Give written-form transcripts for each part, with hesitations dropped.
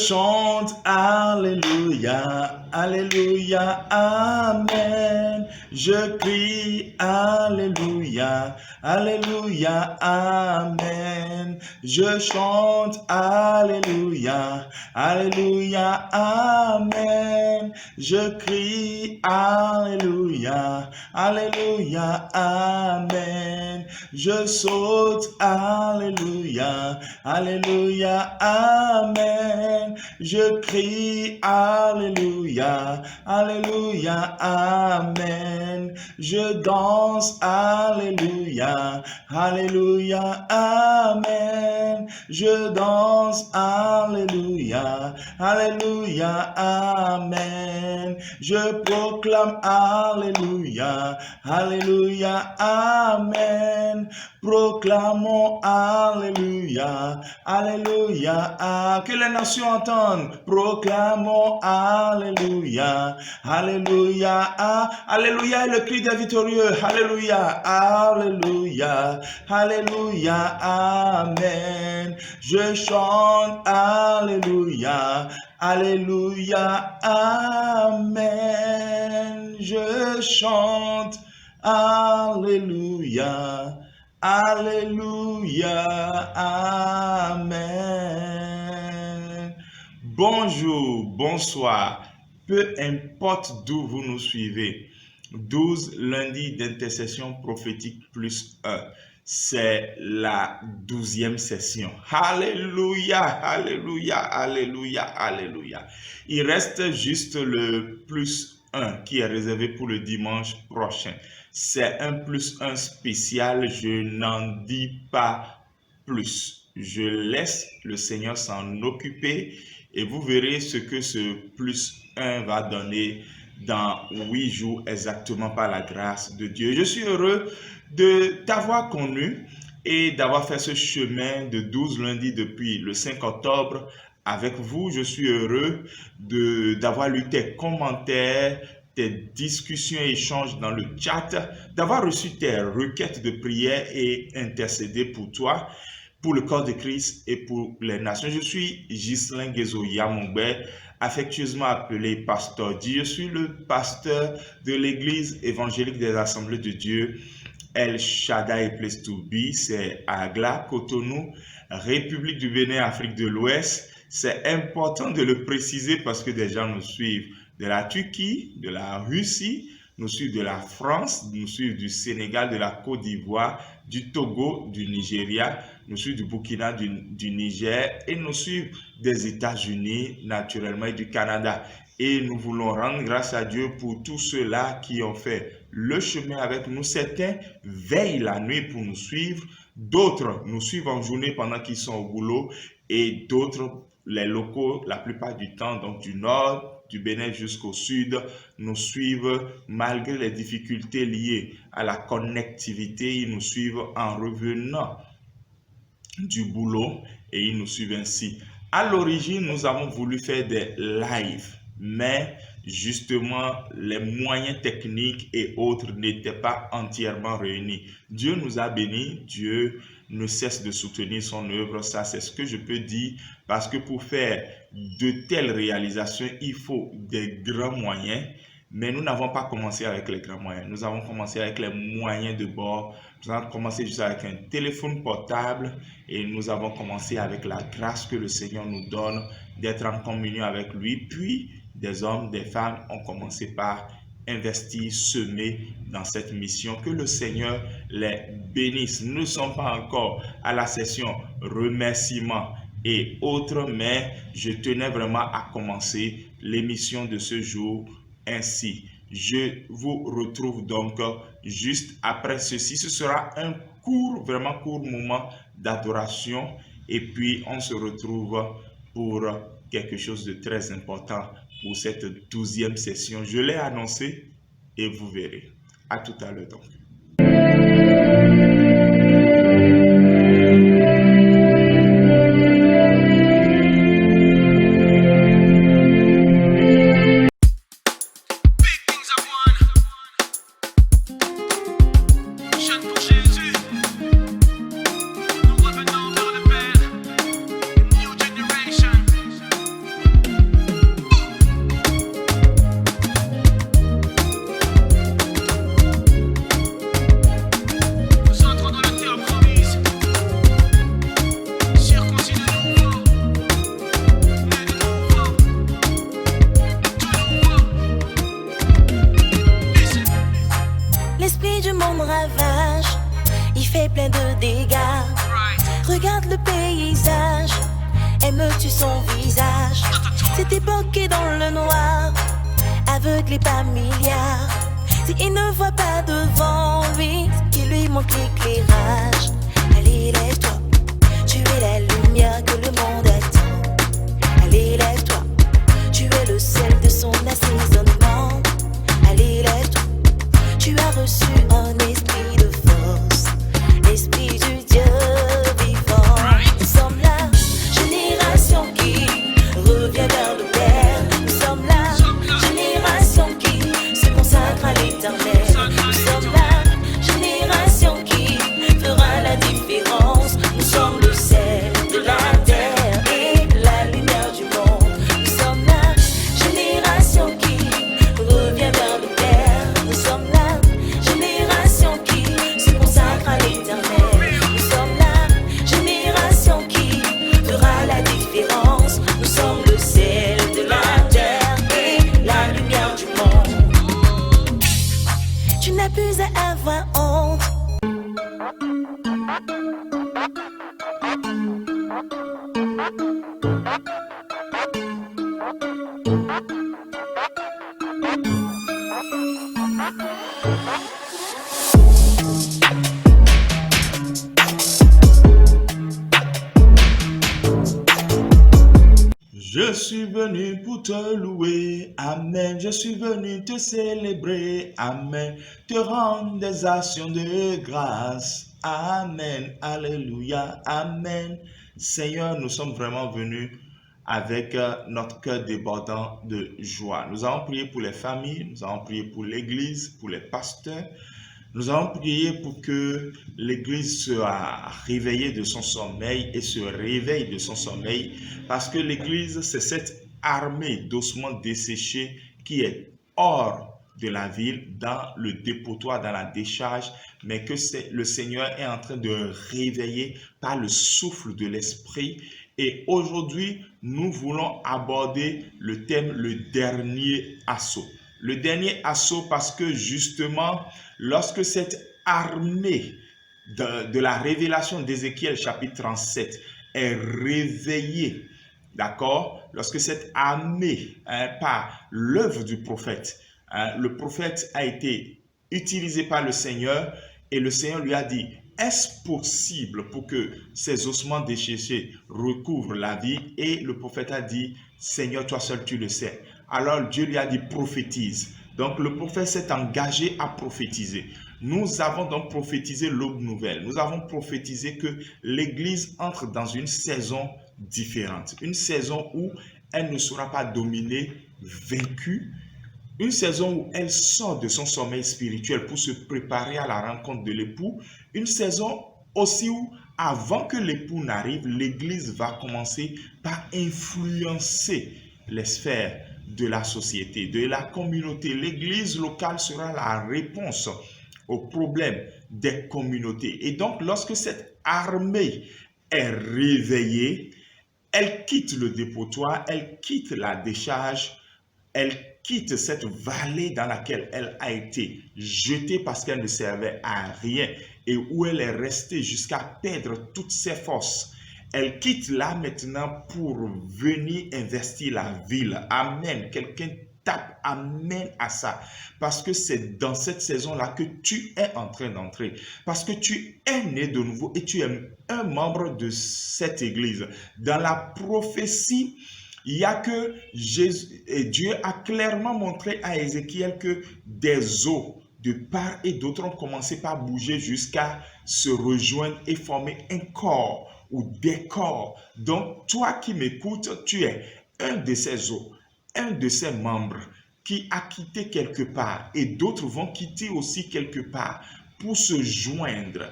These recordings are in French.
chante Alléluia, Alléluia, Amen. Je crie Alléluia, Alléluia, Amen. Je chante Alléluia, Alléluia, Amen. Je crie Alléluia, Alléluia, Amen. Je saute Alléluia, Alléluia, Amen. Je crie Alléluia, Alléluia, Amen. Je danse Alléluia, Alléluia, Amen. Je danse Alléluia, Alléluia, Amen. Je proclame Alléluia, Alléluia, Amen. Proclamons Alléluia, Alléluia, que les nations entendent. Proclamons Alléluia, Alléluia, Alléluia est le cri des victorieux. Alléluia, Alléluia, Alléluia, Amen. Je chante Alléluia, Alléluia, Amen. Je chante Alléluia, Alléluia, Amen. Bonjour, bonsoir, peu importe d'où vous nous suivez. 12 lundis d'intercession prophétique plus 1. C'est la 12e session. Alléluia, alléluia, alléluia, alléluia. Il reste juste le plus 1 qui est réservé pour le dimanche prochain. C'est un plus 1 spécial, je n'en dis pas plus. Je laisse le Seigneur s'en occuper et vous verrez ce que ce plus 1 va donner dans 8 jours exactement par la grâce de Dieu. Je suis heureux de t'avoir connu et d'avoir fait ce chemin de 12 lundis depuis le 5 octobre avec vous. Je suis heureux d'avoir lu tes commentaires, tes discussions et échanges dans le chat, d'avoir reçu tes requêtes de prière et intercéder pour toi, pour le corps de Christ et pour les nations. Je suis Ghislain Guézo Yamongbe, affectueusement appelé Pasteur Di. Je suis le pasteur de l'église évangélique des Assemblées de Dieu, El Shaddai Place to Be. C'est à Agla, Cotonou, République du Bénin, Afrique de l'Ouest. C'est important de le préciser parce que des gens nous suivent de la Turquie, de la Russie, nous suivent de la France, nous suivent du Sénégal, de la Côte d'Ivoire, du Togo, du Nigeria, nous suivent du Burkina, du Niger et nous suivent des États-Unis naturellement et du Canada. Et nous voulons rendre grâce à Dieu pour tous ceux-là qui ont fait le chemin avec nous. Certains veillent la nuit pour nous suivre, d'autres nous suivent en journée pendant qu'ils sont au boulot et d'autres, les locaux, la plupart du temps, donc du nord, du Bénin jusqu'au sud, nous suivent malgré les difficultés liées à la connectivité. Ils nous suivent en revenant du boulot et ils nous suivent ainsi. À l'origine, nous avons voulu faire des lives, mais justement, les moyens techniques et autres n'étaient pas entièrement réunis. Dieu nous a bénis, Dieu ne cesse de soutenir son œuvre, ça c'est ce que je peux dire, parce que pour faire de telles réalisations, il faut des grands moyens, mais nous n'avons pas commencé avec les grands moyens, nous avons commencé avec les moyens de bord, nous avons commencé juste avec un téléphone portable et nous avons commencé avec la grâce que le Seigneur nous donne d'être en communion avec lui, puis des hommes, des femmes ont commencé par investir, semer dans cette mission. Que le Seigneur les bénisse. Nous ne sommes pas encore à la session remerciements et autres, mais je tenais vraiment à commencer l'émission de ce jour ainsi. Je vous retrouve donc juste après ceci. Ce sera un court, vraiment court moment d'adoration et puis on se retrouve pour quelque chose de très important pour cette 12e session. Je l'ai annoncé et vous verrez. À tout à l'heure donc. son visage. Cette époque est dans le noir, aveuglé par milliards. S'il ne voit pas devant lui, ce qui lui manque l'éclairage. Allez, lève-toi, tu es la lumière que le monde attend. Allez, lève-toi, tu es le sel de son assaisonnement. Allez, lève-toi, tu as reçu un esprit de force, l'esprit du Dieu vivant. Nous sommes la génération qui revient vers le Père. Nous sommes la génération qui se consacre à l'Éternel. Nous sommes la génération qui fera la différence. Nous sommes le sel de la terre et la lumière du monde. Nous sommes la génération qui revient vers le Père. Nous sommes la génération qui se consacre à l'Éternel. Nous sommes la génération qui fera la différence. Nous sommes le sel de la terre et la lumière du monde. Tu n'as plus à avoir honte. Je suis venu pour te louer, Amen. Je suis venu te célébrer, Amen. Te rendre des actions de grâce, Amen. Alléluia, Amen. Seigneur, nous sommes vraiment venus avec notre cœur débordant de joie. Nous allons prier pour les familles, nous allons prier pour l'église, pour les pasteurs. Nous allons prier pour que l'Église soit réveillée de son sommeil et se réveille de son sommeil, parce que l'Église, c'est cette armée d'ossements desséchés qui est hors de la ville, dans le dépotoir, dans la décharge, mais que le Seigneur est en train de réveiller par le souffle de l'Esprit. Et aujourd'hui, nous voulons aborder le thème, le dernier assaut. Le dernier assaut parce que justement, lorsque cette armée de la révélation d'Ézéchiel chapitre 37 est réveillée, d'accord? Lorsque cette armée, par l'œuvre du prophète, le prophète a été utilisé par le Seigneur et le Seigneur lui a dit, est-ce possible pour que ces ossements déchirés recouvrent la vie? Et le prophète a dit, Seigneur, toi seul tu le sais. Alors Dieu lui a dit, prophétise. Donc le prophète s'est engagé à prophétiser. Nous avons donc prophétisé l'aube nouvelle. Nous avons prophétisé que l'Église entre dans une saison différente. Une saison où elle ne sera pas dominée, vaincue. Une saison où elle sort de son sommeil spirituel pour se préparer à la rencontre de l'époux. Une saison aussi où, avant que l'époux n'arrive, l'Église va commencer par influencer les sphères de la société, de la communauté. L'Église locale sera la réponse aux problèmes des communautés. Et donc, lorsque cette armée est réveillée, elle quitte le dépotoir, elle quitte la décharge, elle quitte cette vallée dans laquelle elle a été jetée parce qu'elle ne servait à rien et où elle est restée jusqu'à perdre toutes ses forces. Elle quitte là maintenant pour venir investir la ville. Amen. Quelqu'un tape amen à ça. Parce que c'est dans cette saison-là que tu es en train d'entrer. Parce que tu es né de nouveau et tu es un membre de cette église. Dans la prophétie, il y a que Jésus, et Dieu a clairement montré à Ézéchiel que des eaux de part et d'autre ont commencé par bouger jusqu'à se rejoindre et former un corps ou des corps. Donc, toi qui m'écoutes, tu es un de ces eaux, un de ces membres qui a quitté quelque part et d'autres vont quitter aussi quelque part pour se joindre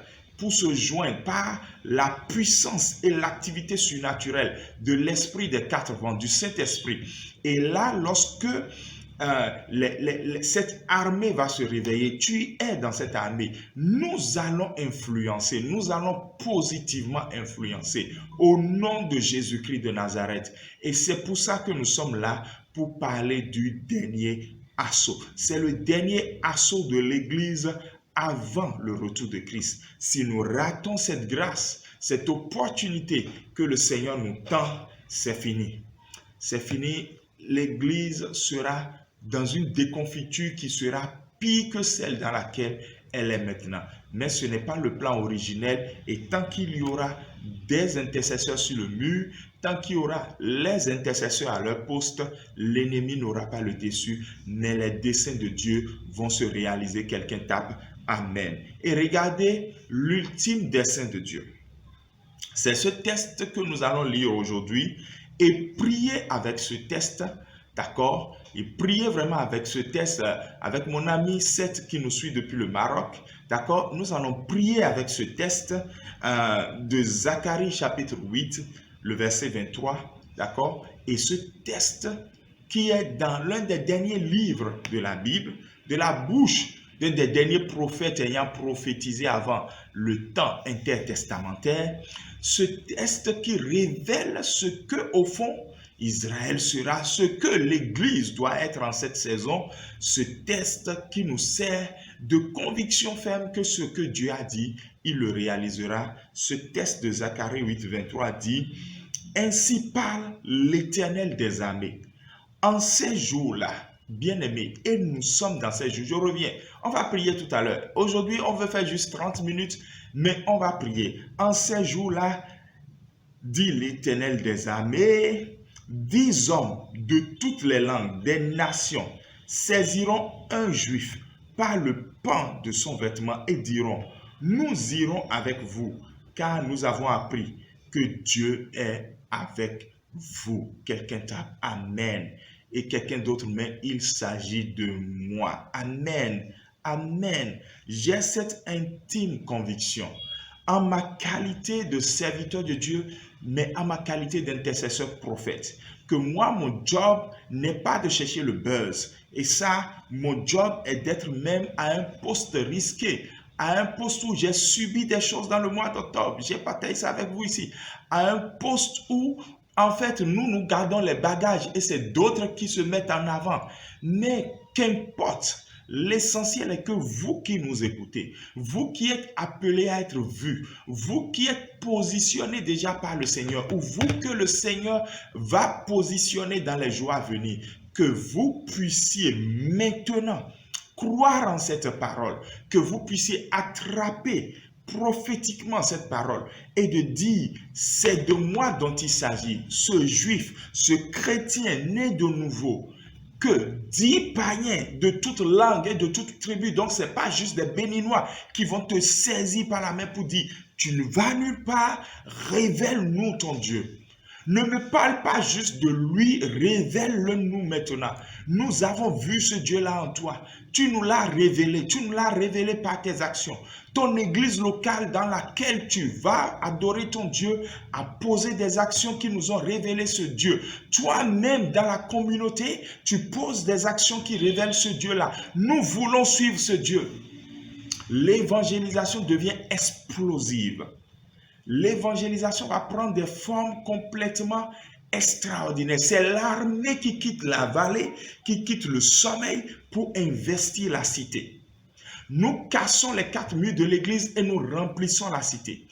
par la puissance et l'activité surnaturelle de l'esprit des quatre vents, du Saint-Esprit. Et là, lorsque cette armée va se réveiller, tu es dans cette armée, nous allons influencer, nous allons positivement influencer au nom de Jésus-Christ de Nazareth. Et c'est pour ça que nous sommes là pour parler du dernier assaut. C'est le dernier assaut de l'Église avant le retour de Christ. Si nous ratons cette grâce, cette opportunité que le Seigneur nous tend, c'est fini. C'est fini. L'Église sera dans une déconfiture qui sera pire que celle dans laquelle elle est maintenant. Mais ce n'est pas le plan originel. Et tant qu'il y aura des intercesseurs sur le mur, tant qu'il y aura les intercesseurs à leur poste, l'ennemi n'aura pas le dessus, mais les desseins de Dieu vont se réaliser. Quelqu'un tape Amen. Et regardez l'ultime dessein de Dieu. C'est ce test que nous allons lire aujourd'hui et prier avec ce test, d'accord? Et prier vraiment avec ce test, avec mon ami Seth qui nous suit depuis le Maroc, d'accord? Nous allons prier avec ce test de Zacharie chapitre 8, le verset 23, d'accord? Et ce test qui est dans l'un des derniers livres de la Bible, de la bouche d'un des derniers prophètes ayant prophétisé avant le temps intertestamentaire, ce test qui révèle ce que, au fond, Israël sera, ce que l'Église doit être en cette saison, ce test qui nous sert de conviction ferme que ce que Dieu a dit, il le réalisera. Ce test de Zacharie 8, 23 dit « Ainsi parle l'Éternel des armées. En ces jours-là, bien-aimés, et nous sommes dans ces jours, je reviens, on va prier tout à l'heure. Aujourd'hui, on veut faire juste 30 minutes, mais on va prier. En ces jours-là, dit l'Éternel des armées, 10 hommes de toutes les langues, des nations, saisiront un juif par le pan de son vêtement et diront, nous irons avec vous, car nous avons appris que Dieu est avec vous. Quelqu'un tape Amen. Et quelqu'un d'autre, mais il s'agit de moi. Amen. Amen. J'ai cette intime conviction en ma qualité de serviteur de Dieu, mais en ma qualité d'intercesseur prophète, que moi, mon job n'est pas de chercher le buzz. Et ça, mon job est d'être même à un poste risqué, à un poste où j'ai subi des choses dans le mois d'octobre. J'ai partagé ça avec vous ici. À un poste où, en fait, nous gardons les bagages et c'est d'autres qui se mettent en avant. Mais qu'importe. L'essentiel est que vous qui nous écoutez, vous qui êtes appelés à être vus, vous qui êtes positionnés déjà par le Seigneur, ou vous que le Seigneur va positionner dans les jours à venir, que vous puissiez maintenant croire en cette parole, que vous puissiez attraper prophétiquement cette parole et de dire, c'est de moi dont il s'agit, ce juif, ce chrétien né de nouveau, que 10 païens de toute langue et de toute tribu, donc ce n'est pas juste des béninois qui vont te saisir par la main pour dire, tu ne vas nulle part, révèle-nous ton Dieu. Ne me parle pas juste de lui, révèle-le-nous maintenant. Nous avons vu ce Dieu-là en toi. Tu nous l'as révélé par tes actions. Ton église locale dans laquelle tu vas adorer ton Dieu a posé des actions qui nous ont révélé ce Dieu. Toi-même dans la communauté, tu poses des actions qui révèlent ce Dieu-là. Nous voulons suivre ce Dieu. L'évangélisation devient explosive. L'évangélisation va prendre des formes complètement extraordinaires. C'est l'armée qui quitte la vallée, qui quitte le sommeil pour investir la cité. Nous cassons les 4 murs de l'église et nous remplissons la cité.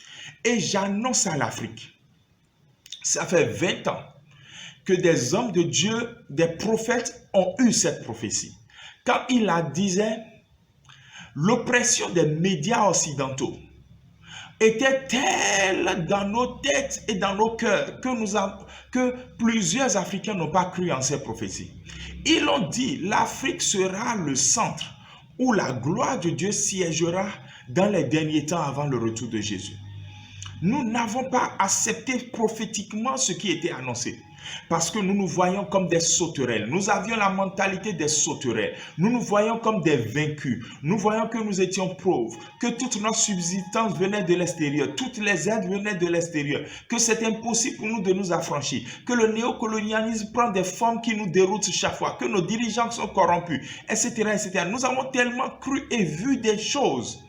Et j'annonce à l'Afrique, ça fait 20 ans que des hommes de Dieu, des prophètes ont eu cette prophétie. Quand il la disait, l'oppression des médias occidentaux était telle dans nos têtes et dans nos cœurs que plusieurs Africains n'ont pas cru en ces prophéties. Ils ont dit, l'Afrique sera le centre où la gloire de Dieu siégera dans les derniers temps avant le retour de Jésus. Nous n'avons pas accepté prophétiquement ce qui était annoncé. Parce que nous nous voyons comme des sauterelles. Nous avions la mentalité des sauterelles. Nous nous voyons comme des vaincus. Nous voyons que nous étions pauvres, que toute notre subsistance venait de l'extérieur, toutes les aides venaient de l'extérieur, que c'est impossible pour nous de nous affranchir, que le néocolonialisme prend des formes qui nous déroutent chaque fois, que nos dirigeants sont corrompus, etc., etc. Nous avons tellement cru et vu des choses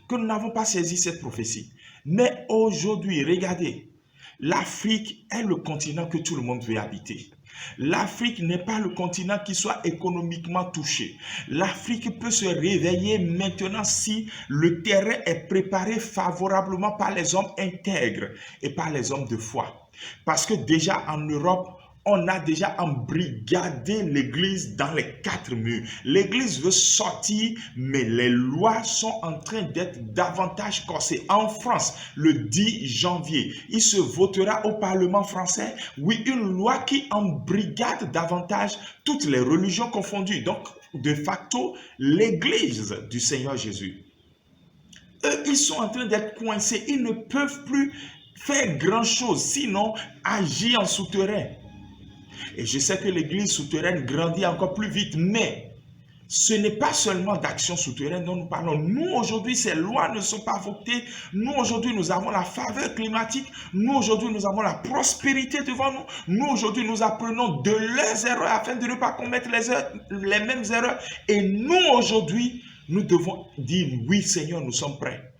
que nous n'avons pas saisi cette prophétie. Mais aujourd'hui, regardez, l'Afrique est le continent que tout le monde veut habiter. L'Afrique n'est pas le continent qui soit économiquement touché. L'Afrique peut se réveiller maintenant si le terrain est préparé favorablement par les hommes intègres et par les hommes de foi. Parce que déjà en Europe, on a déjà embrigadé l'Église dans les 4 murs. L'Église veut sortir, mais les lois sont en train d'être davantage corsées. En France, le 10 janvier, il se votera au Parlement français, oui, une loi qui embrigade davantage toutes les religions confondues. Donc, de facto, l'Église du Seigneur Jésus. Eux, ils sont en train d'être coincés. Ils ne peuvent plus faire grand-chose, sinon agir en souterrain. Et je sais que l'église souterraine grandit encore plus vite, mais ce n'est pas seulement d'action souterraine dont nous parlons. Nous, aujourd'hui, ces lois ne sont pas votées. Nous, aujourd'hui, nous avons la faveur climatique. Nous, aujourd'hui, nous avons la prospérité devant nous. Nous, aujourd'hui, nous apprenons de leurs erreurs afin de ne pas commettre les mêmes erreurs. Et nous, aujourd'hui, nous devons dire, oui, Seigneur, nous sommes prêts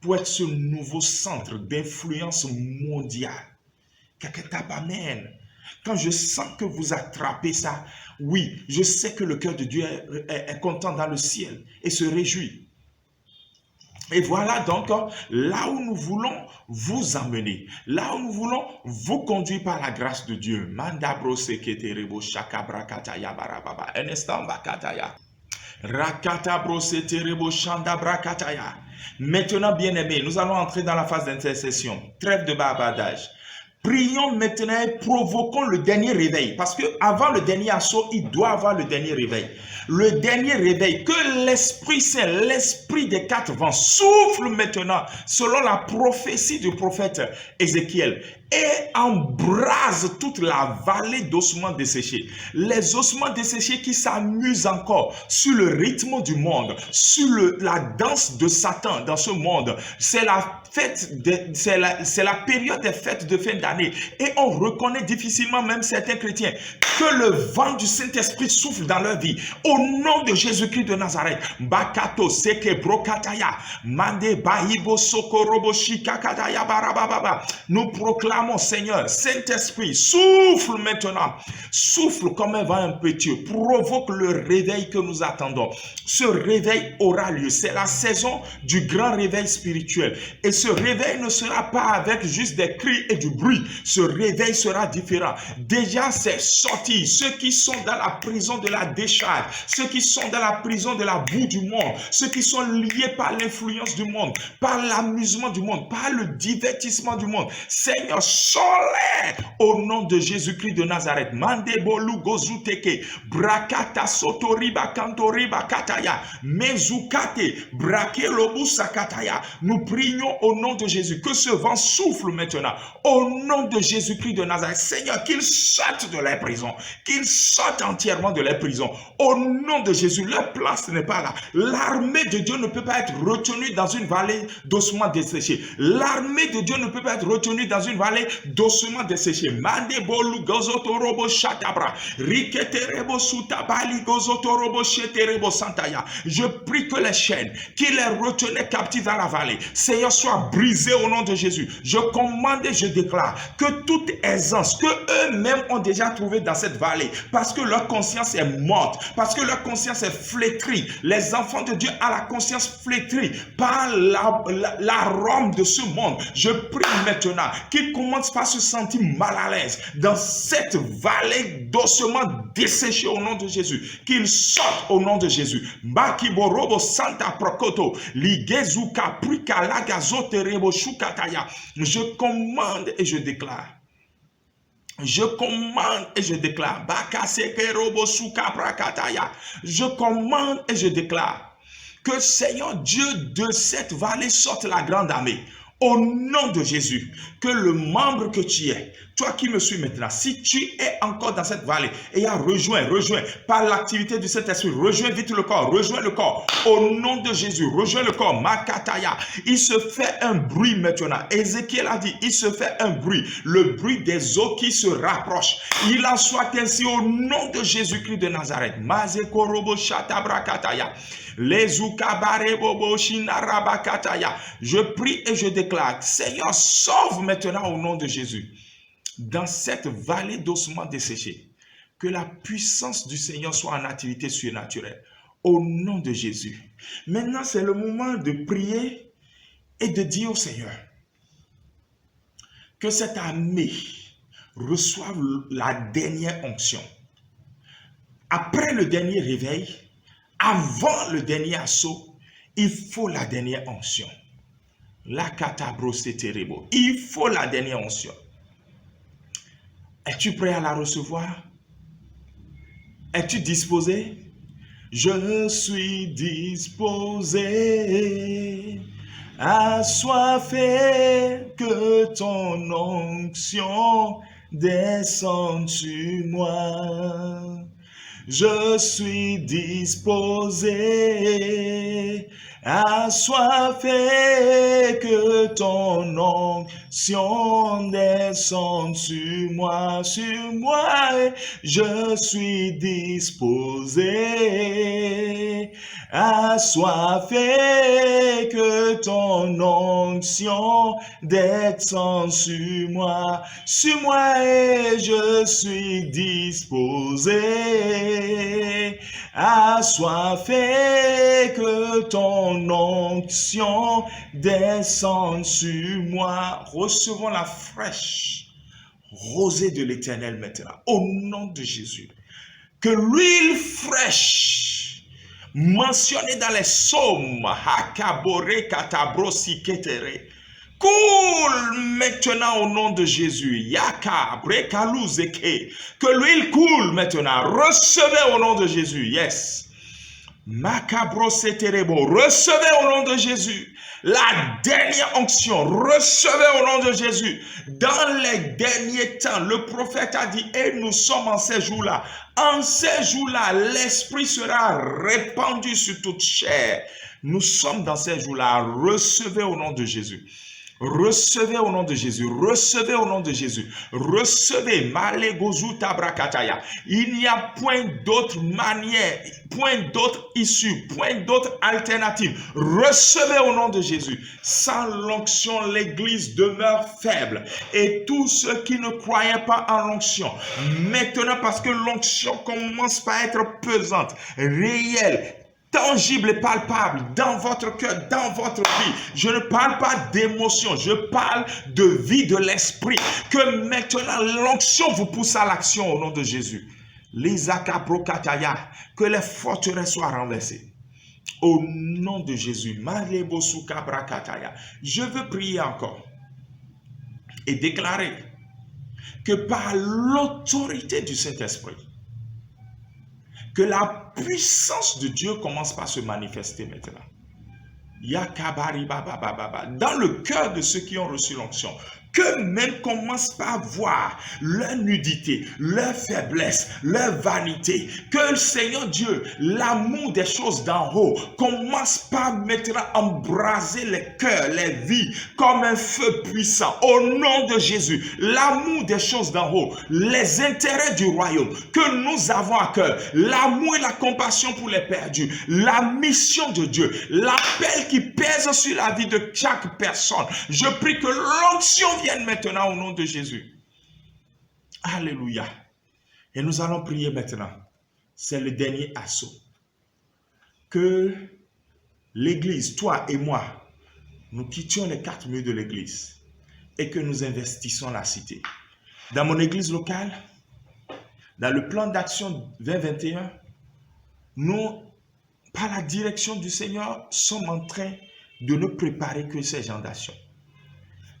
pour être ce nouveau centre d'influence mondiale. Amen. Quand je sens que vous attrapez ça, oui, je sais que le cœur de Dieu est content dans le ciel et se réjouit. Et voilà donc là où nous voulons vous emmener, là où nous voulons vous conduire par la grâce de Dieu. Un instant, bakataya. Maintenant, bien-aimés, nous allons entrer dans la phase d'intercession. Trêve de bavardage. Prions maintenant et provoquons le dernier réveil. Parce que avant le dernier assaut, il doit avoir le dernier réveil. Le dernier réveil, que l'Esprit Saint, l'Esprit des 4 vents, souffle maintenant, selon la prophétie du prophète Ézéchiel, et embrase toute la vallée d'ossements desséchés. Les ossements desséchés qui s'amusent encore sur le rythme du monde, sur la danse de Satan dans ce monde. C'est la la période des fêtes de fin d'année. Et on reconnaît difficilement, même certains chrétiens, que le vent du Saint-Esprit souffle dans leur vie. Au nom de Jésus-Christ de Nazareth, Bakato seke brokataya, mande baibo sokorobo shikakadaya barababa. Nous proclamons, Seigneur, Saint-Esprit, souffle maintenant, souffle comme un vent impétueux, provoque le réveil que nous attendons. Ce réveil aura lieu. C'est la saison du grand réveil spirituel. Et ce réveil ne sera pas avec juste des cris et du bruit. Ce réveil sera différent. Déjà, c'est sorti. Ceux qui sont dans la prison de la décharge, ceux qui sont dans la prison de la boue du monde, ceux qui sont liés par l'influence du monde, par l'amusement du monde, par le divertissement du monde. Seigneur, sors-les au nom de Jésus-Christ de Nazareth. Mandebolu gozuteke, brakata sotoriba kantoriba kataya, mezukate, brakelobu sakataya. Nous prions au nom de Jésus que ce vent souffle maintenant. Au nom de Jésus-Christ de Nazareth, Seigneur, qu'ils sortent de la prison, qu'ils sortent entièrement de la prison. Au nom de Jésus, leur place n'est pas là. L'armée de Dieu ne peut pas être retenue dans une vallée d'ossements desséchés. L'armée de Dieu ne peut pas être retenue dans une vallée d'ossements desséchés. Mandebolu gozotorobo shatabra, riketerebo sutabali gozotorobo sheterebo santaya. Je prie que les chaînes qui les retenaient captifs dans la vallée, Seigneur, soient brisées au nom de Jésus. Je commande et je déclare que toute aisance que eux-mêmes ont déjà trouvée dans cette vallée, parce que leur conscience est morte, parce que leur conscience est flétrie. Les enfants de Dieu ont la conscience flétrie par l'arôme de ce monde. Je prie maintenant qu'ils commencent par se sentir mal à l'aise dans cette vallée d'ossements desséchés au nom de Jésus. Qu'ils sortent au nom de Jésus. Bakiborobo Santa Prokoto, Ligezuka Prikalaga Zoterebo Shukataya. Je commande et je déclare. Je commande et je déclare. Bakasekerobo Suka Prakataya. Je commande et je déclare que Seigneur Dieu de cette vallée sorte la grande armée. Au nom de Jésus, que le membre que tu es, toi qui me suis maintenant, si tu es encore dans cette vallée et rejoins par l'activité du Saint-Esprit, rejoins vite le corps, rejoins le corps. Au nom de Jésus, rejoins le corps. Makataya, il se fait un bruit maintenant. Ézéchiel a dit, il se fait un bruit, le bruit des eaux qui se rapprochent. Il en soit ainsi au nom de Jésus-Christ de Nazareth. Mazekorobo shatabrakataya. Je prie et je déclare, Seigneur, sauve maintenant au nom de Jésus. Dans cette vallée d'ossements desséchés, que la puissance du Seigneur soit en activité surnaturelle. Au nom de Jésus. Maintenant, c'est le moment de prier et de dire au Seigneur que cette armée reçoivent la dernière onction. Après le dernier réveil, avant le dernier assaut, il faut la dernière onction. La katabroseterebo. Il faut la dernière onction. Es-tu prêt à la recevoir? Es-tu disposé? Je suis disposé, assoiffé, que ton onction descende sur moi. Je suis disposé, assoiffé, que ton onction descende sur moi, je suis disposé, assoiffé, que ton onction descende sur moi, et je suis disposé, assoiffé, que ton onction descende sur moi. Recevons la fraîche rosée de l'Éternel maintenant, au nom de Jésus. Que l'huile fraîche mentionnée dans les psaumes, Hakabore katabrosi ketere, coule maintenant au nom de Jésus. Yaka brekaluzeke. Que l'huile coule maintenant. Recevez au nom de Jésus. Yes. Makabroseterebo. Recevez au nom de Jésus la dernière onction. Recevez au nom de Jésus. Dans les derniers temps, le prophète a dit, et nous sommes en ces jours-là. En ces jours-là, l'Esprit sera répandu sur toute chair. Nous sommes dans ces jours-là. Recevez au nom de Jésus. Recevez au nom de Jésus, recevez au nom de Jésus, recevez. Il n'y a point d'autre manière, point d'autre issue, point d'autre alternative. Recevez au nom de Jésus. Sans l'onction, l'Église demeure faible. Et tous ceux qui ne croyaient pas en l'onction, maintenant parce que l'onction commence par être pesante, réelle, tangible et palpable dans votre cœur, dans votre vie. Je ne parle pas d'émotion, je parle de vie de l'esprit. Que maintenant l'onction vous pousse à l'action au nom de Jésus. Que les forteresses soient renversées. Au nom de Jésus. Je veux prier encore et déclarer que par l'autorité du Saint-Esprit, que la puissance de Dieu commence par se manifester maintenant. Dans le cœur de ceux qui ont reçu l'onction, que même commencent par voir leur nudité, leur faiblesse, leur vanité. Que le Seigneur Dieu, l'amour des choses d'en haut, commence par maintenant embraser les cœurs, les vies, comme un feu puissant. Au nom de Jésus, l'amour des choses d'en haut, les intérêts du royaume que nous avons à cœur, l'amour et la compassion pour les perdus, la mission de Dieu, l'appel qui pèse sur la vie de chaque personne. Je prie que l'onction vienne maintenant au nom de Jésus. Alléluia. Et nous allons prier maintenant. C'est le dernier assaut. Que l'Église, toi et moi, nous quittions les 4 murs de l'Église et que nous investissons la cité. Dans mon Église locale, dans le plan d'action 2021, nous, par la direction du Seigneur, sommes en train de ne préparer que ces gens d'action.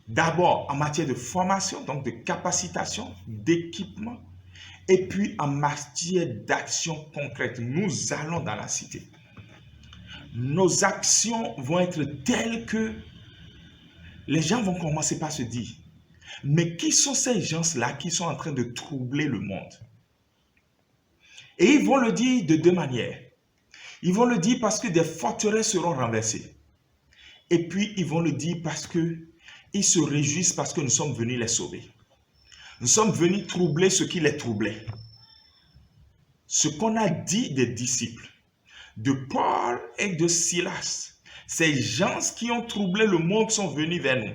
D'abord en matière de formation, donc de capacitation, d'équipement, et puis en matière d'action concrète. Nous allons dans la cité. Nos actions vont être telles que les gens vont commencer par se dire, mais qui sont ces gens-là qui sont en train de troubler le monde? Et ils vont le dire de 2 manières. Ils vont le dire parce que des forteresses seront renversées. Et puis ils vont le dire parce que ils se réjouissent parce que nous sommes venus les sauver. Nous sommes venus troubler ce qui les troublait. Ce qu'on a dit des disciples, de Paul et de Silas, ces gens qui ont troublé le monde sont venus vers nous.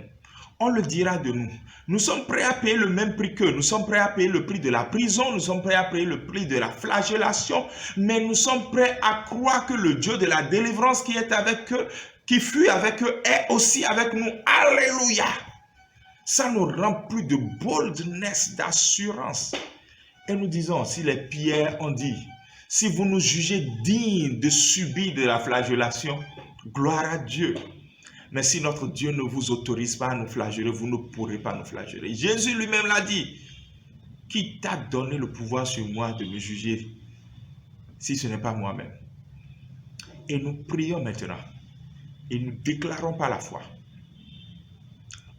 On le dira de nous. Nous sommes prêts à payer le même prix qu'eux. Nous sommes prêts à payer le prix de la prison. Nous sommes prêts à payer le prix de la flagellation. Mais nous sommes prêts à croire que le Dieu de la délivrance qui est avec eux, qui fut avec eux, est aussi avec nous. Alléluia. Ça nous remplit de boldness, d'assurance. Et nous disons, si les pierres ont dit, si vous nous jugez dignes de subir de la flagellation, gloire à Dieu. Mais si notre Dieu ne vous autorise pas à nous flageller, vous ne pourrez pas nous flageller. Jésus lui-même l'a dit. Qui t'a donné le pouvoir sur moi de me juger si ce n'est pas moi-même? Et nous prions maintenant et nous déclarons par la foi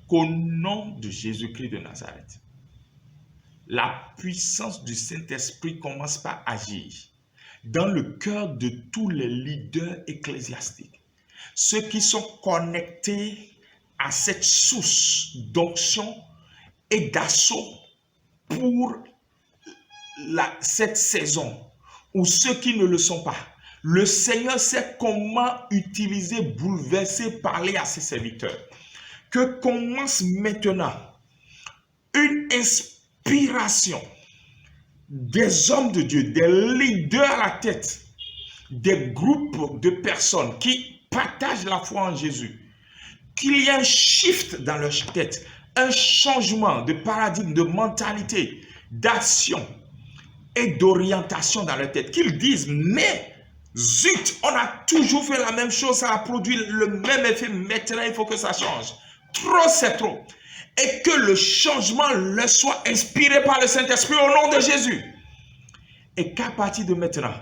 qu'au nom de Jésus-Christ de Nazareth, la puissance du Saint-Esprit commence par agir dans le cœur de tous les leaders ecclésiastiques, ceux qui sont connectés à cette source d'onction et d'assaut pour cette saison, ou ceux qui ne le sont pas. Le Seigneur sait comment utiliser, bouleverser, parler à ses serviteurs. Que commence maintenant une inspiration des hommes de Dieu, des leaders à la tête, des groupes de personnes qui partagent la foi en Jésus, qu'il y ait un shift dans leur tête, un changement de paradigme, de mentalité, d'action et d'orientation dans leur tête, qu'ils disent, mais zut, on a toujours fait la même chose, ça a produit le même effet, maintenant il faut que ça change. Trop, c'est trop. Et que le changement leur soit inspiré par le Saint-Esprit au nom de Jésus. Et qu'à partir de maintenant,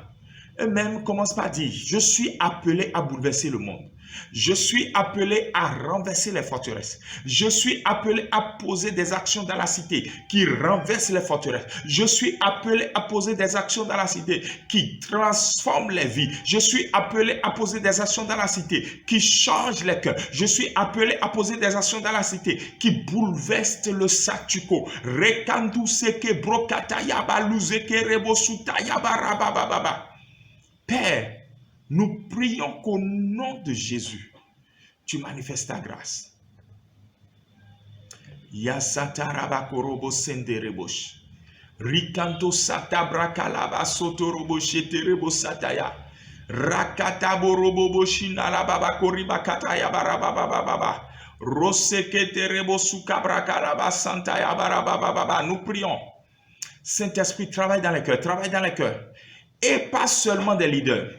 eux-mêmes commencent par dire, je suis appelé à bouleverser le monde. Je suis appelé à renverser les forteresses. Je suis appelé à poser des actions dans la cité qui renversent les forteresses. Je suis appelé à poser des actions dans la cité qui transforment les vies. Je suis appelé à poser des actions dans la cité qui changent les cœurs. Je suis appelé à poser des actions dans la cité qui bouleversent le statu-quo. Père, nous prions qu'au nom de Jésus, tu manifestes ta grâce. Yasatarabakorobo senderebosh. Rikanto satabrakalaba sotorobo sheterebo sataya. Rakataborobo boshinalababa koribakataya barabababa. Roseketerebo sukabrakalaba santaya barabababa. Nous prions. Saint-Esprit, travaille dans les cœurs, travaille dans les cœurs. Et pas seulement des leaders,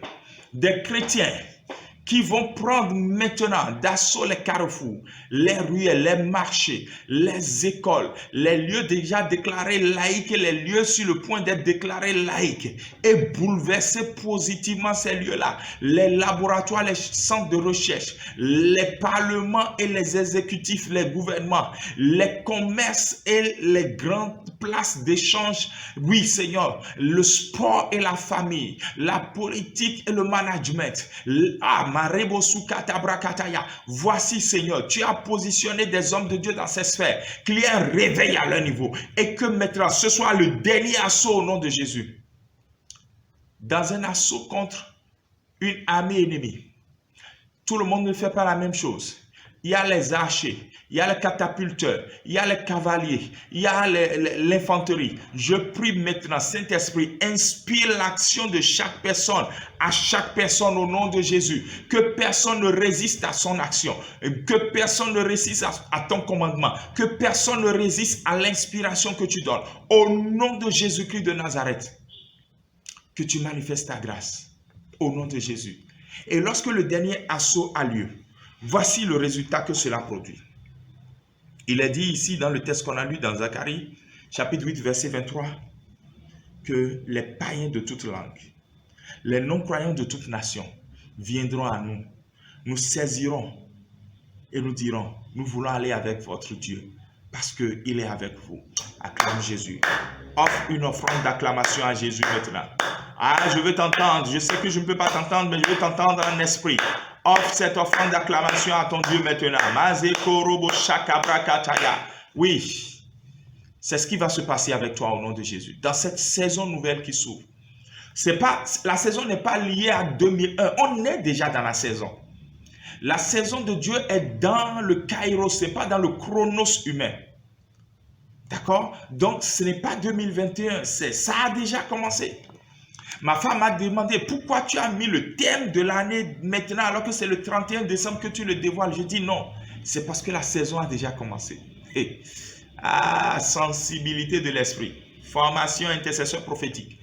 des chrétiens qui vont prendre maintenant d'assaut les carrefours, les ruelles, les marchés, les écoles, les lieux déjà déclarés laïques et les lieux sur le point d'être déclarés laïques et bouleverser positivement ces lieux-là, les laboratoires, les centres de recherche, les parlements et les exécutifs, les gouvernements, les commerces et les grandes places d'échange. Oui, Seigneur, le sport et la famille, la politique et le management. Voici, Seigneur, tu as positionné des hommes de Dieu dans ces sphères, qu'il y ait un réveil à leur niveau et que maintenant ce soit le dernier assaut au nom de Jésus. Dans un assaut contre une armée ennemie, tout le monde ne fait pas la même chose. Il y a les archers, il y a les catapulteurs, il y a les cavaliers, il y a l'infanterie. Je prie maintenant, Saint-Esprit, inspire l'action de chaque personne, à chaque personne au nom de Jésus. Que personne ne résiste à son action, que personne ne résiste à ton commandement, que personne ne résiste à l'inspiration que tu donnes. Au nom de Jésus-Christ de Nazareth, que tu manifestes ta grâce. Au nom de Jésus. Et lorsque le dernier assaut a lieu, voici le résultat que cela produit. Il est dit ici dans le texte qu'on a lu dans Zacharie, chapitre 8, verset 23, que les païens de toute langue, les non-croyants de toute nation viendront à nous. Nous saisirons et nous dirons, nous voulons aller avec votre Dieu parce qu'il est avec vous. Acclame Jésus. Offre une offrande d'acclamation à Jésus maintenant. Ah, je veux t'entendre. Je sais que je ne peux pas t'entendre, mais je veux t'entendre en esprit. Offre cette offrande d'acclamation à ton Dieu maintenant. Oui, c'est ce qui va se passer avec toi au nom de Jésus. Dans cette saison nouvelle qui s'ouvre. La saison n'est pas liée à 2001. On est déjà dans la saison. La saison de Dieu est dans le kairos, ce n'est pas dans le chronos humain. D'accord? Donc, ce n'est pas 2021. Ça a déjà commencé. Ma femme m'a demandé pourquoi tu as mis le thème de l'année maintenant alors que c'est le 31 décembre que tu le dévoiles. Je dis non, c'est parce que la saison a déjà commencé. Sensibilité de l'esprit. Formation, intercession prophétique.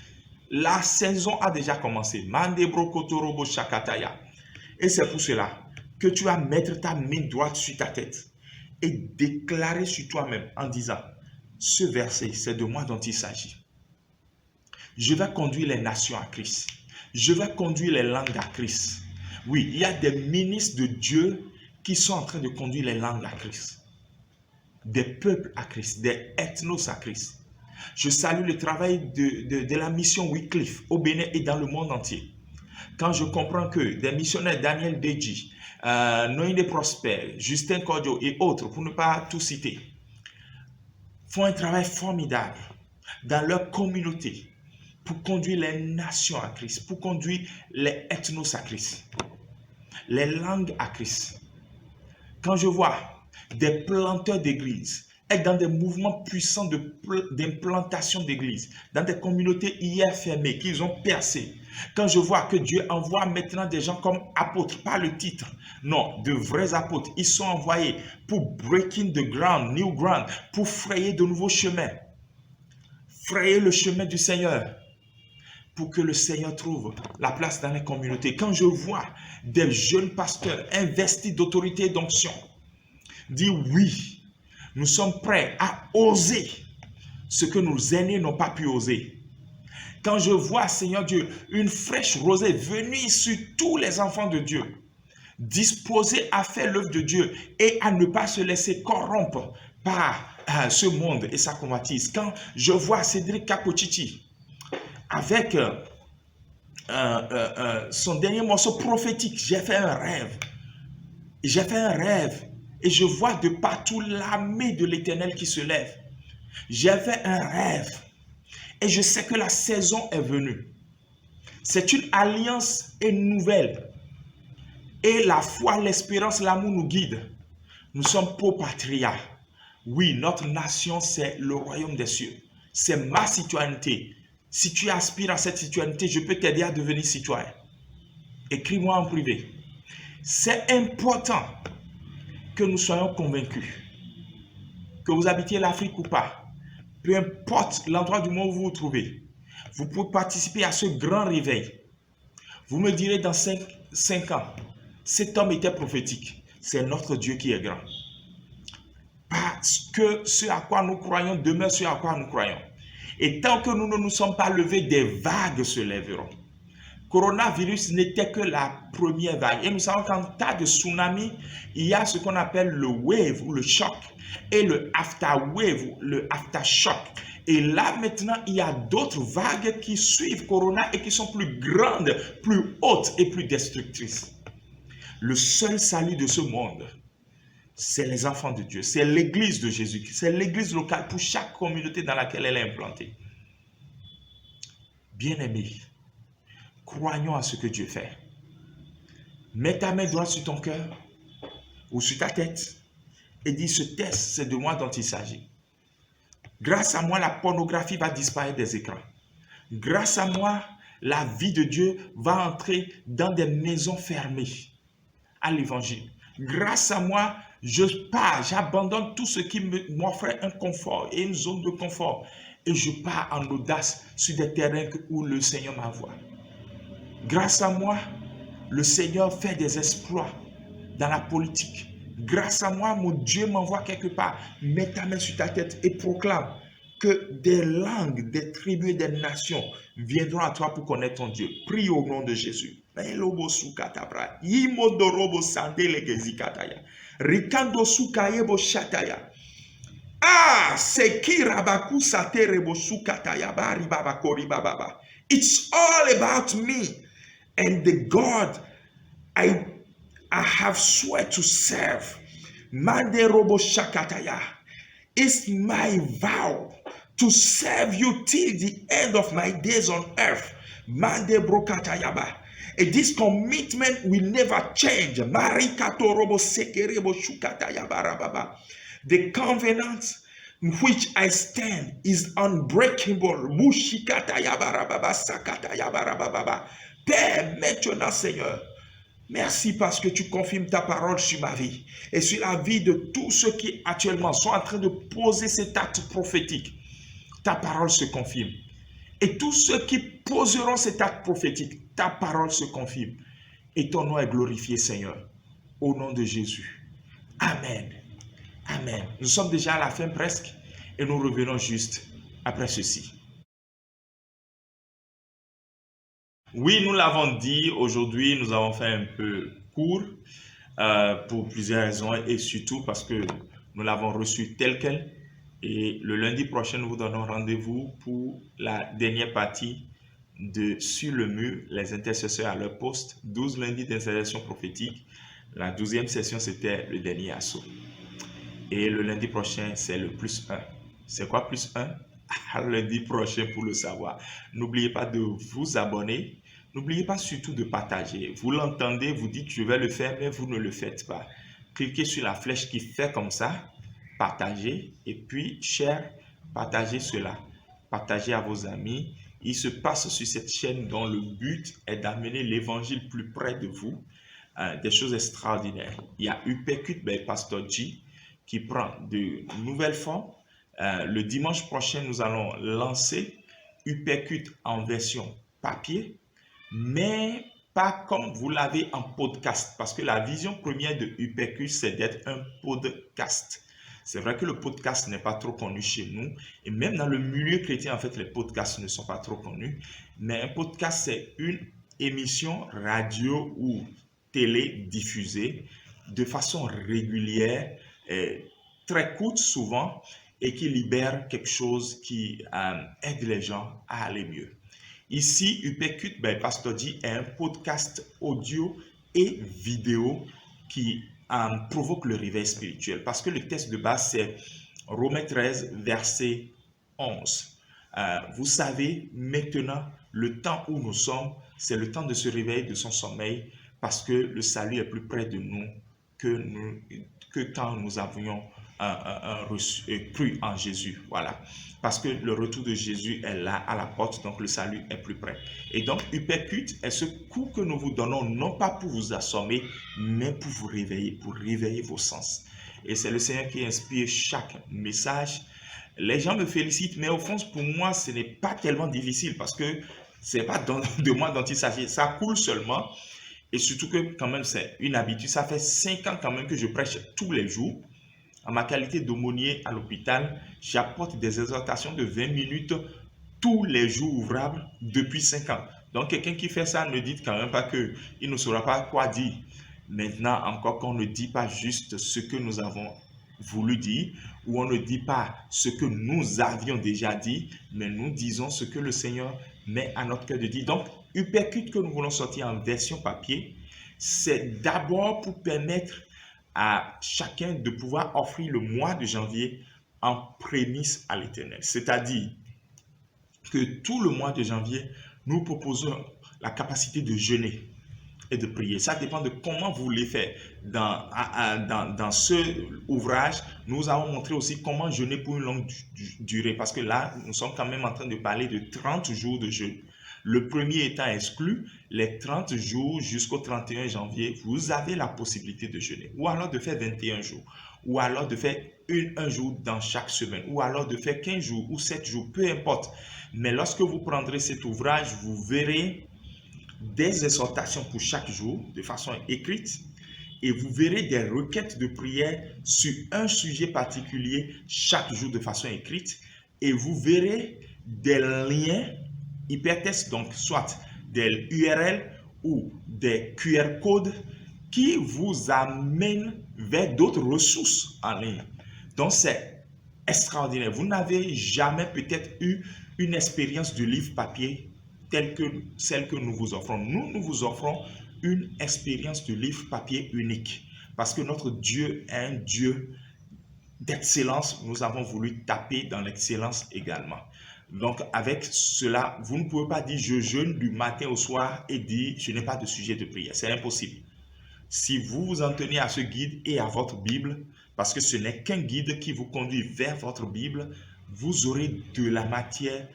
La saison a déjà commencé. Mandebro kotorobo shakataya. Et c'est pour cela que tu vas mettre ta main droite sur ta tête et déclarer sur toi-même en disant, ce verset, c'est de moi dont il s'agit. Je vais conduire les nations à Christ. Je vais conduire les langues à Christ. Oui, il y a des ministres de Dieu qui sont en train de conduire les langues à Christ. Des peuples à Christ, des ethnos à Christ. Je salue le travail de la mission Wycliffe au Bénin et dans le monde entier. Quand je comprends que des missionnaires, Daniel Deji, Noémie Prosper, Justin Kodjo et autres, pour ne pas tout citer, font un travail formidable dans leur communauté pour conduire les nations à Christ, pour conduire les ethnos à Christ, les langues à Christ. Quand je vois des planteurs d'églises être dans des mouvements puissants d'implantation d'églises, dans des communautés hier fermées, qu'ils ont percées. Quand je vois que Dieu envoie maintenant des gens comme apôtres, pas le titre, non, de vrais apôtres, ils sont envoyés pour breaking the ground, new ground, pour frayer de nouveaux chemins, frayer le chemin du Seigneur, pour que le Seigneur trouve la place dans les communautés. Quand je vois des jeunes pasteurs investis d'autorité et d'onction, dire oui, nous sommes prêts à oser ce que nos aînés n'ont pas pu oser. Quand je vois, Seigneur Dieu, une fraîche rosée venir sur tous les enfants de Dieu, disposés à faire l'œuvre de Dieu et à ne pas se laisser corrompre par ce monde et sa convoitise. Quand je vois Cédric Kapochichi avec son dernier morceau prophétique, j'ai fait un rêve. J'ai fait un rêve. Et je vois de partout l'armée de l'Éternel qui se lève. J'avais un rêve. Et je sais que la saison est venue. C'est une alliance nouvelle. Et la foi, l'espérance, l'amour nous guident. Nous sommes pro-patria. Oui, notre nation, c'est le royaume des cieux. C'est ma citoyenneté. Si tu aspires à cette citoyenneté, je peux t'aider à devenir citoyen. Écris-moi en privé. C'est important que nous soyons convaincus, que vous habitiez l'Afrique ou pas, peu importe l'endroit du monde où vous vous trouvez, vous pouvez participer à ce grand réveil. Vous me direz dans 5 ans, cet homme était prophétique. C'est notre Dieu qui est grand. Parce que ce à quoi nous croyons demeure ce à quoi nous croyons. Et tant que nous ne nous sommes pas levés, des vagues se lèveront. Coronavirus n'était que la première vague. Et nous savons qu'en cas de tsunami, il y a ce qu'on appelle le wave ou le choc et le after wave ou le aftershock. Et là maintenant, il y a d'autres vagues qui suivent Corona et qui sont plus grandes, plus hautes et plus destructrices. Le seul salut de ce monde, c'est les enfants de Dieu, c'est l'église de Jésus, c'est l'église locale pour chaque communauté dans laquelle elle est implantée. Bien-aimés, croyons à ce que Dieu fait. Mets ta main droite sur ton cœur ou sur ta tête et dis, ce test, c'est de moi dont il s'agit. Grâce à moi, la pornographie va disparaître des écrans. Grâce à moi, la vie de Dieu va entrer dans des maisons fermées à l'évangile. Grâce à moi, je pars, j'abandonne tout ce qui m'offrait un confort et une zone de confort. Et je pars en audace sur des terrains où le Seigneur m'envoie. Grâce à moi, le Seigneur fait des exploits dans la politique. Grâce à moi, mon Dieu m'envoie quelque part. Mets ta main sur ta tête et proclame que des langues, des tribus et des nations viendront à toi pour connaître ton Dieu. Prie au nom de Jésus. It's all about me and the God I have swear to serve. Mande robo shakataya. It's my vow to serve you till the end of my days on earth. Mande brokatayaba. And this commitment will never change. Marikato robo sekerebo shukatayabarababa. The covenant in which I stand is unbreakable. Mushikatayabarababa sakatayabarababa. Père, maintenant, Seigneur, Merci parce que tu confirmes ta parole sur ma vie et sur la vie de tous ceux qui actuellement sont en train de poser cet acte prophétique. Ta parole se confirme. Et tous ceux qui poseront cet acte prophétique, ta parole se confirme. Et ton nom est glorifié, Seigneur. Au nom de Jésus. Amen. Amen. Nous sommes déjà à la fin presque et nous revenons juste après ceci. Oui, nous l'avons dit, aujourd'hui nous avons fait un peu court pour plusieurs raisons et surtout parce que nous l'avons reçu tel quel. Et le lundi prochain, nous vous donnons rendez-vous pour la dernière partie de Sur le mur, les intercesseurs à leur poste, 12 lundis d'intercession prophétique. La 12e session, c'était le dernier assaut. Et le lundi prochain, c'est le plus 1. C'est quoi plus 1? Lundi prochain pour le savoir. N'oubliez pas de vous abonner. N'oubliez pas surtout de partager. Vous l'entendez, vous dites je vais le faire, mais vous ne le faites pas. Cliquez sur la flèche qui fait comme ça. Partagez et puis share, partagez cela. Partagez à vos amis. Il se passe sur cette chaîne dont le but est d'amener l'évangile plus près de vous. Des choses extraordinaires. Il y a Upécut by Pastor G qui prend de nouvelles formes. Le dimanche prochain, nous allons lancer Upécut en version papier, mais pas comme vous l'avez en podcast, parce que la vision première de Upécut, c'est d'être un podcast. C'est vrai que le podcast n'est pas trop connu chez nous, et même dans le milieu chrétien, en fait, les podcasts ne sont pas trop connus, mais un podcast, c'est une émission radio ou télé diffusée de façon régulière, très courte souvent, et qui libère quelque chose qui aide les gens à aller mieux. Ici, Upécut by Pastor G est un podcast audio et vidéo qui provoque le réveil spirituel. Parce que le texte de base, c'est Romains 13, verset 11. Vous savez, maintenant, le temps où nous sommes, c'est le temps de se réveiller de son sommeil parce que le salut est plus près de nous que quand nous avions cru en Jésus. Voilà. Parce que le retour de Jésus est là à la porte, donc le salut est plus près. Et donc, Upécut est ce coup que nous vous donnons, non pas pour vous assommer, mais pour vous réveiller, pour réveiller vos sens. Et c'est le Seigneur qui inspire chaque message. Les gens me félicitent, mais au fond, pour moi, ce n'est pas tellement difficile parce que ce n'est pas de moi dont il s'agit. Ça coule seulement. Et surtout que quand même, c'est une habitude. Ça fait 5 ans quand même que je prêche tous les jours. En ma qualité d'aumônier à l'hôpital, j'apporte des exhortations de 20 minutes tous les jours ouvrables depuis 5 ans. Donc, quelqu'un qui fait ça, ne dites quand même pas qu'il ne saura pas quoi dire. Maintenant, encore qu'on ne dit pas juste ce que nous avons voulu dire, ou on ne dit pas ce que nous avions déjà dit, mais nous disons ce que le Seigneur met à notre cœur de dire. Donc, Upécut que nous voulons sortir en version papier, c'est d'abord pour permettre à chacun de pouvoir offrir le mois de janvier en prémisse à l'Éternel. C'est-à-dire que tout le mois de janvier, nous proposons la capacité de jeûner et de prier. Ça dépend de comment vous voulez faire. Dans ce ouvrage, nous avons montré aussi comment jeûner pour une longue durée. Parce que là, nous sommes quand même en train de parler de 30 jours de jeûne. Le premier étant exclu, les 30 jours jusqu'au 31 janvier, vous avez la possibilité de jeûner. Ou alors de faire 21 jours. Ou alors de faire un jour dans chaque semaine. Ou alors de faire 15 jours ou 7 jours, peu importe. Mais lorsque vous prendrez cet ouvrage, vous verrez des exhortations pour chaque jour de façon écrite. Et vous verrez des requêtes de prière sur un sujet particulier chaque jour de façon écrite. Et vous verrez des liens hypertextes, donc soit des URL ou des QR codes qui vous amènent vers d'autres ressources en ligne. Donc c'est extraordinaire. Vous n'avez jamais peut-être eu une expérience de livre papier telle que celle que nous vous offrons. Nous vous offrons une expérience de livre papier unique parce que notre Dieu est un Dieu d'excellence. Nous avons voulu taper dans l'excellence également. Donc, avec cela, vous ne pouvez pas dire je jeûne du matin au soir et dire je n'ai pas de sujet de prière. C'est impossible. Si vous vous en tenez à ce guide et à votre Bible, parce que ce n'est qu'un guide qui vous conduit vers votre Bible, vous aurez de la matière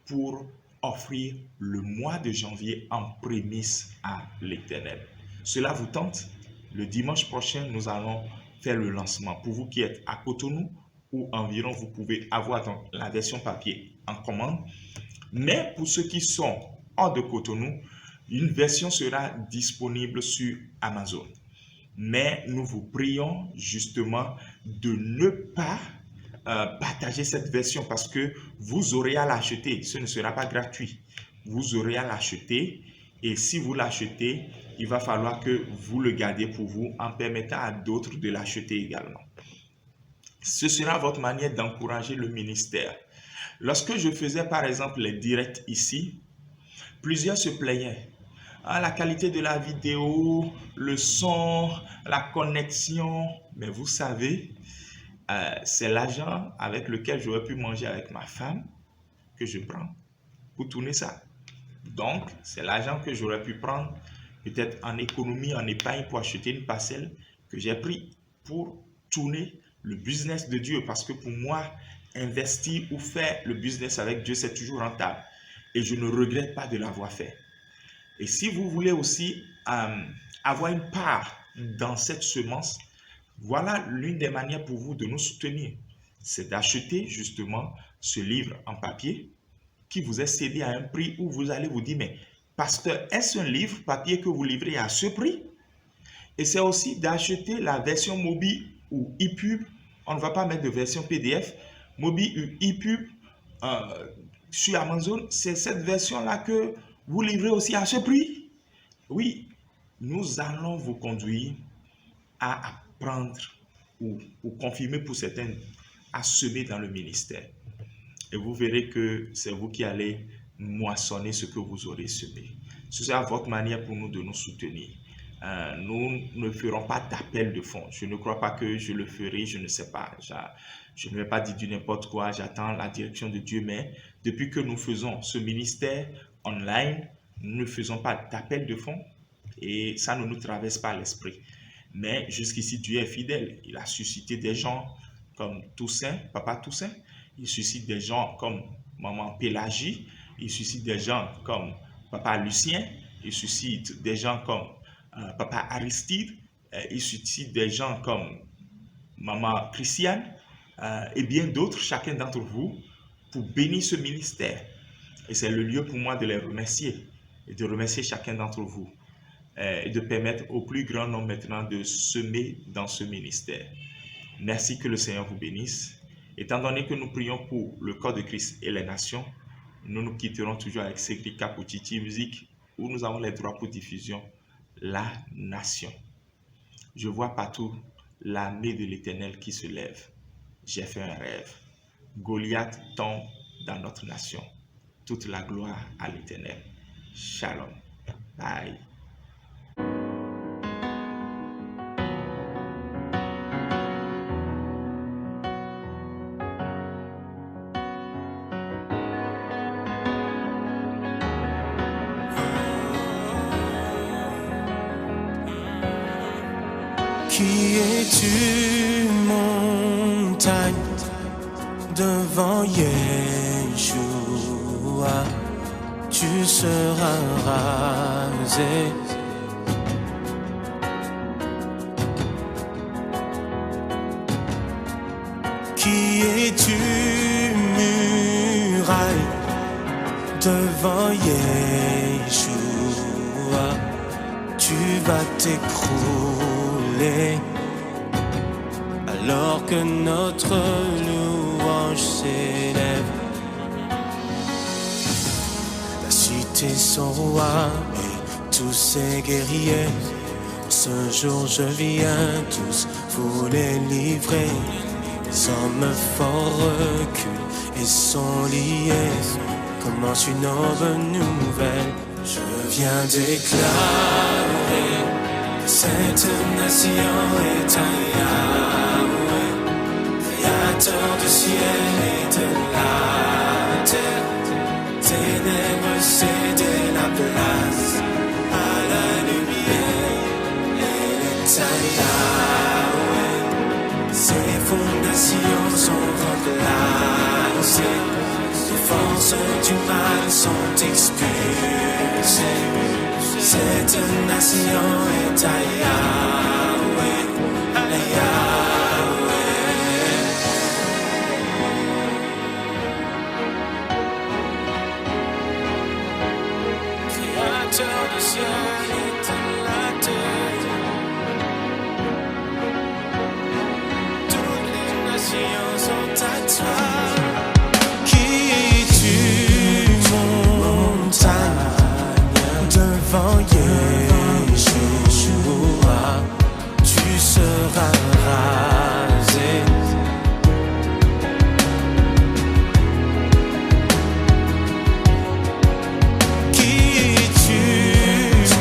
pour offrir le mois de janvier en prémisse à l'Éternel. Cela vous tente? Le dimanche prochain, nous allons faire le lancement. Pour vous qui êtes à Cotonou ou environ, vous pouvez avoir donc la version papier en commande. Mais pour ceux qui sont hors de Cotonou, une version sera disponible sur Amazon. Mais nous vous prions justement de ne pas partager cette version parce que vous aurez à l'acheter. Ce ne sera pas gratuit. Vous aurez à l'acheter et si vous l'achetez, il va falloir que vous le gardiez pour vous en permettant à d'autres de l'acheter également. Ce sera votre manière d'encourager le ministère. Lorsque je faisais par exemple les directs ici, plusieurs se plaignaient. Ah, la qualité de la vidéo, le son, la connexion. Mais vous savez, c'est l'argent avec lequel j'aurais pu manger avec ma femme que je prends pour tourner ça. Donc, c'est l'argent que j'aurais pu prendre peut-être en économie, en épargne pour acheter une parcelle que j'ai pris pour tourner le business de Dieu. Parce que pour moi, investir ou faire le business avec Dieu, c'est toujours rentable. Et je ne regrette pas de l'avoir fait. Et si vous voulez aussi avoir une part dans cette semence, voilà l'une des manières pour vous de nous soutenir. C'est d'acheter justement ce livre en papier qui vous est cédé à un prix où vous allez vous dire, mais pasteur, est-ce un livre papier que vous livrez à ce prix? Et c'est aussi d'acheter la version mobile ou EPUB. On ne va pas mettre de version PDF. Mobile ou EPUB sur Amazon, c'est cette version-là que vous livrez aussi à ce prix. Oui, nous allons vous conduire à apprendre ou confirmer pour certains à semer dans le ministère. Et vous verrez que c'est vous qui allez moissonner ce que vous aurez semé. Ce sera votre manière pour nous de nous soutenir. Nous ne ferons pas d'appel de fonds. Je ne crois pas que je le ferai, je ne sais pas. Je ne vais pas dire du n'importe quoi, j'attends la direction de Dieu. Mais depuis que nous faisons ce ministère online, nous ne faisons pas d'appel de fonds et ça ne nous traverse pas l'esprit. Mais jusqu'ici, Dieu est fidèle. Il a suscité des gens comme Toussaint, Papa Toussaint. Il suscite des gens comme Maman Pélagie. Il suscite des gens comme Papa Lucien. Il suscite des gens comme Papa Aristide. Il suscite des gens comme Maman Christiane et bien d'autres, chacun d'entre vous, pour bénir ce ministère. Et c'est le lieu pour moi de les remercier et de remercier chacun d'entre vous et de permettre au plus grand nombre maintenant de semer dans ce ministère. Merci, que le Seigneur vous bénisse. Étant donné que nous prions pour le corps de Christ et les nations, nous nous quitterons toujours avec Segrika pour Titi Musique, où nous avons les droits pour diffusion, la nation. Je vois partout l'armée de l'Éternel qui se lève. J'ai fait un rêve. Goliath tombe dans notre nation. Toute la gloire à l'Éternel. Shalom. Bye. Qui es-tu, montagne, devant Yeshua? Tu seras rasé. Qui es-tu, muraille, devant Yeshua? Tu vas t'écrouler alors que notre louange s'élève. La cité, son roi et tous ses guerriers. Ce jour je viens tous vous les livrer. Les hommes forts reculent et sont liés. Commence une nouvelle nouvelle. Je viens déclarer que cette nation est un Yahweh, créateur du ciel et de la terre. Ténèbres céder la place à la lumière. Elle est un Yahweh, ses fondations sont remplacées. Ses forces forces du mal sont expulsées. Cette nation est à Yahweh, à Yahweh. Créateur du ciel et de la terre, toutes les nations sont à toi. Qui es-tu, montagne, devant Yeshua, tu seras rasé. Qui es-tu,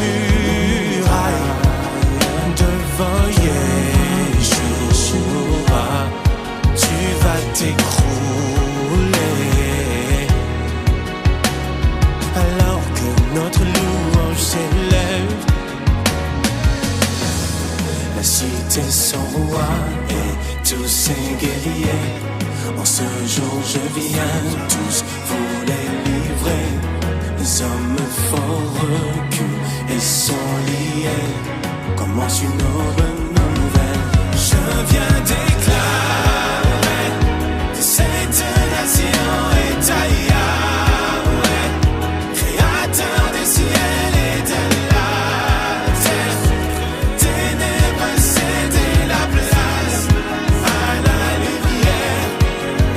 muraille, devant Yeshua, tu vas t'écrouler. Alors que notre louange s'élève, la cité son roi et tous ses guerriers. En ce jour je viens, tous vous les livrer. Les hommes forts reculent et sont liés. Commence une bonne nouvelle. Je viens déclarer que cette nation est à Yahweh, créateur du ciel et de la terre. Ténèbres céder la place à la lumière.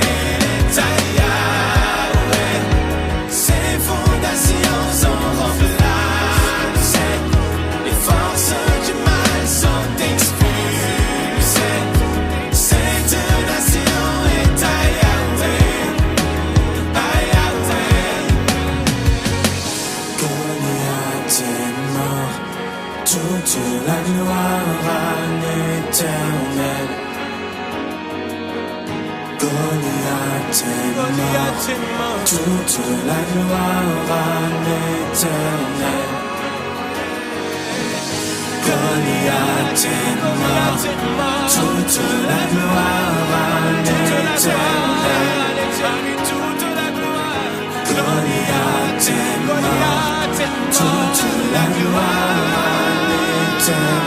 Elle est à Yahweh, ses fondations sont remplacées. Les forces du mal sont expulsées. Cette nation est à Yahweh, à Yahweh. Goliath est mort, toute la gloire à l'Éternel. Goliath est mort, toute la gloire à l'Éternel. Goliath est mort, toute la gloire à l'Éternel. Goliath est mort, toute la gloire à l'Éternel.